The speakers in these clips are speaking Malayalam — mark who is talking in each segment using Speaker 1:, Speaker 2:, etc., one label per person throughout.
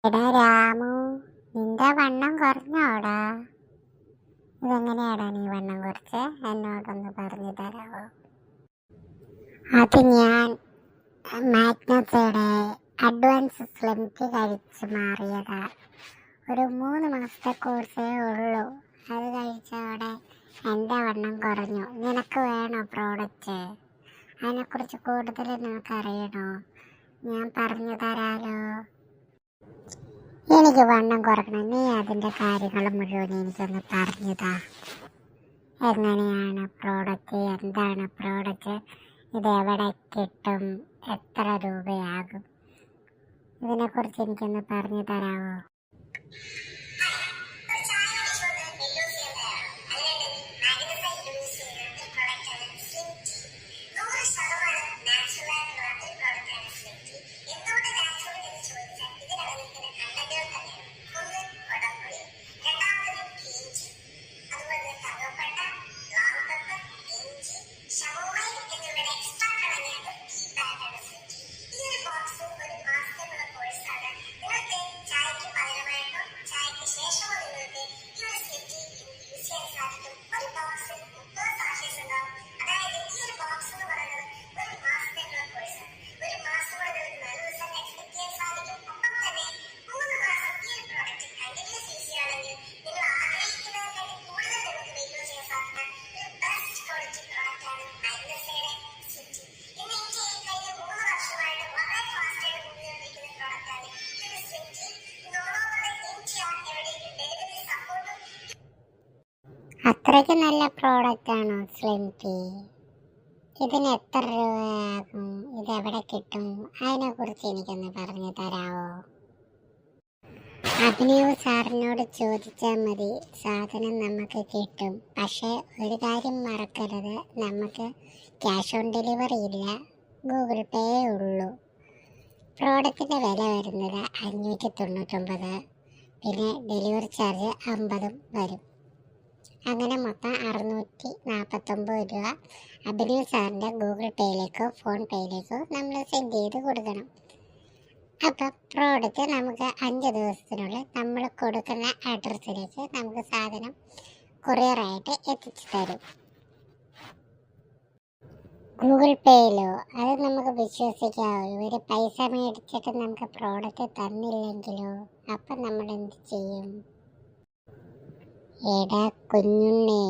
Speaker 1: എടാ രാമു, നിന്റെ വണ്ണം കുറഞ്ഞോടാ? ഇതെങ്ങനെയാടാ നീ വണ്ണം കുറച്ച്? എന്നോടൊന്ന് പറഞ്ഞു തരാമോ? അത് ഞാൻ മാഗ്നസയുടെ അഡ്വാൻസ് സ്ലിംക്ക് കഴിച്ച് മാറിയതാ. ഒരു 3 മാസത്തെ കോഴ്സേ ഉള്ളൂ. അത് കഴിച്ചതോടെ എൻ്റെ വണ്ണം കുറഞ്ഞു. നിനക്ക് വേണോ പ്രോഡക്റ്റ്? അതിനെക്കുറിച്ച് കൂടുതൽ നിനക്കറിയണോ? ഞാൻ പറഞ്ഞു തരാലോ. എനിക്ക് വണ്ണം കുറക്കണം. നീ അതിൻ്റെ കാര്യങ്ങൾ മുഴുവൻ എനിക്കൊന്ന് പറഞ്ഞതാ. എങ്ങനെയാണ് പ്രോഡക്റ്റ്? എന്താണ് പ്രോഡക്റ്റ്? ഇത് എവിടെ കിട്ടും? എത്ര രൂപയാകും? ഇതിനെക്കുറിച്ച് എനിക്കൊന്ന് പറഞ്ഞു തരാമോ? അത്രയ്ക്ക് നല്ല പ്രോഡക്റ്റ് ആണോ സ്ലിം ടീ? ഇതിന് എത്ര രൂപയാകും? ഇതെവിടെ കിട്ടും? അതിനെക്കുറിച്ച് എനിക്കൊന്ന് പറഞ്ഞു തരാമോ? അഭിനവ് സാറിനോട് ചോദിച്ചാൽ മതി, സാധനം നമുക്ക് കിട്ടും. പക്ഷേ ഒരു കാര്യം മറക്കരുത്, നമുക്ക് ക്യാഷ് ഓൺ ഡെലിവറി ഇല്ല, ഗൂഗിൾ പേ ഉള്ളൂ. പ്രോഡക്റ്റിൻ്റെ വില വരുന്നത് 599, പിന്നെ ഡെലിവറി ചാർജ് 50 വരും. അങ്ങനെ മൊത്തം 649 രൂപ അഭിനവ് സാറിൻ്റെ ഗൂഗിൾ പേയിലേക്കോ ഫോൺ പേയിലേക്കോ നമ്മൾ സെൻഡ് ചെയ്ത് കൊടുക്കണം. അപ്പം പ്രോഡക്റ്റ് നമുക്ക് 5 ദിവസത്തിനുള്ളിൽ നമ്മൾ കൊടുക്കുന്ന അഡ്രസ്സിലേക്ക് നമുക്ക് സാധനം കൊറിയറായിട്ട് എത്തിച്ചു തരും. ഗൂഗിൾ പേയിലോ? അത് നമുക്ക് വിശ്വസിക്കാവോ? ഇവർ പൈസ മേടിച്ചിട്ട് നമുക്ക് പ്രോഡക്റ്റ് തന്നില്ലെങ്കിലോ? അപ്പം നമ്മൾ എന്ത് ചെയ്യും? എടാ കുഞ്ഞുണ്ണി,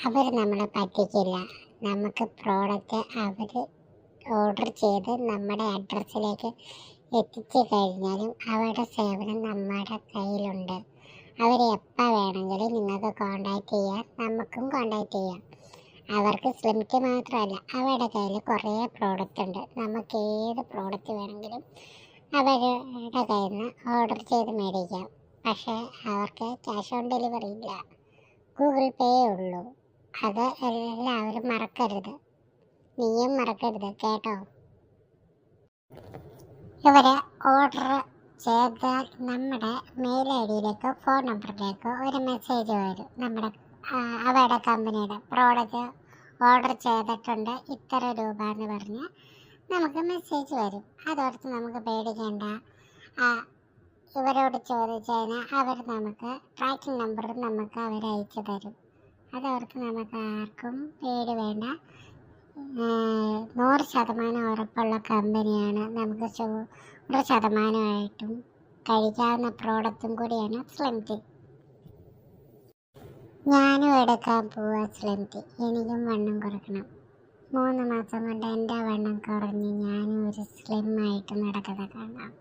Speaker 1: അവർ നമ്മളെ പറ്റിക്കില്ല. നമുക്ക് പ്രോഡക്റ്റ് അവർ ഓർഡർ ചെയ്ത് നമ്മുടെ അഡ്രസ്സിലേക്ക് എത്തിച്ചു കഴിഞ്ഞാലും അവരുടെ സേവനം നമ്മുടെ കയ്യിലുണ്ട്. അവർ എപ്പോൾ വേണമെങ്കിലും നിങ്ങൾക്ക് കോണ്ടാക്ട് ചെയ്യാം, നമുക്കും കോണ്ടാക്ട് ചെയ്യാം. അവർക്ക് സ്ലിം ടീ മാത്രമല്ല, അവരുടെ കയ്യിൽ കുറേ പ്രോഡക്റ്റ് ഉണ്ട്. നമുക്ക് ഏത് പ്രോഡക്റ്റ് വേണമെങ്കിലും അവരുടെ കയ്യിൽ നിന്ന് ഓർഡർ ചെയ്ത് മേടിക്കാം. പക്ഷേ അവർക്ക് ക്യാഷ് ഓൺ ഡെലിവറി ഇല്ല, ഗൂഗിൾ പേ ഉള്ളൂ. അത് എല്ലാവരും മറക്കരുത്, നീയും മറക്കരുത് കേട്ടോ. ഇവരെ ഓർഡർ ചെയ്താൽ നമ്മുടെ മെയിൽ ഐ ഡിയിലേക്കോ ഫോൺ നമ്പറിലേക്കോ ഒരു മെസ്സേജ് വരും. അവരുടെ കമ്പനിയുടെ പ്രോഡക്റ്റ് ഓർഡർ ചെയ്തിട്ടുണ്ട്, ഇത്ര രൂപ എന്ന് പറഞ്ഞ് നമുക്ക് മെസ്സേജ് വരും. അതോർത്ത് നമുക്ക് പേടിക്കേണ്ട. ഇവരോട് ചോദിച്ചു കഴിഞ്ഞാൽ അവർ നമുക്ക് ട്രാക്കിംഗ് നമ്പർ നമുക്ക് അവരയച്ചു തരും. അതോർത്ത് നമുക്ക് ആർക്കും പേടി വേണ്ട. 100% ഉറപ്പുള്ള കമ്പനിയാണ്. നമുക്ക് 100%ആയിട്ടും കഴിക്കാവുന്ന പ്രോഡക്റ്റും കൂടിയാണ് സ്ലിം ടീ. ഞാനും എടുക്കാൻ പോവാ സ്ലിം ടീ. എനിക്കും വണ്ണം കുറയ്ക്കണം. 3 മാസം കൊണ്ട് എൻ്റെ വണ്ണം കുറഞ്ഞ് ഞാനും ഒരു സ്ലിം ആയിട്ട് നടക്കുന്നത് കാണാം.